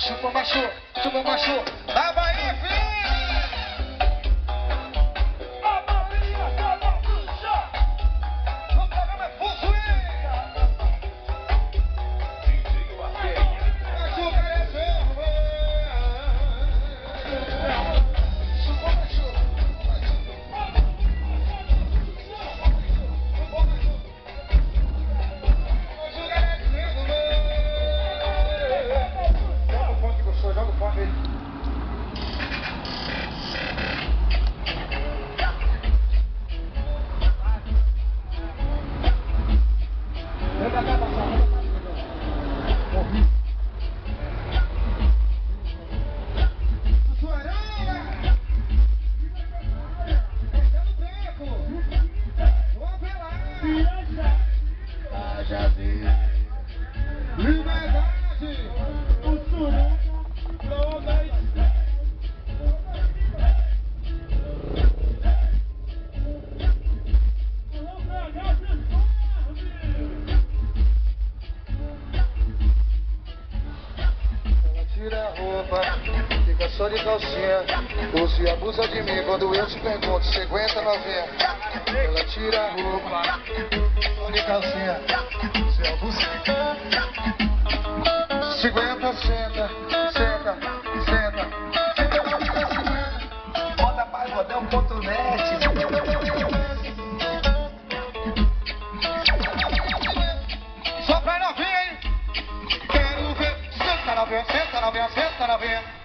Chupa macho, da Bahia, filho! A Maria da Bruxa! O programa é possuído! Macho, fica só de calcinha. Você abusa de mim quando eu te pergunto, você aguenta novinha? Ela tira a roupa, só de calcinha. Você abusa. 50, senta, senta, senta. Bota pagodão.net. Só pra novinha, hein? Quero ver. Senta novinha, senta novinha, senta novinha.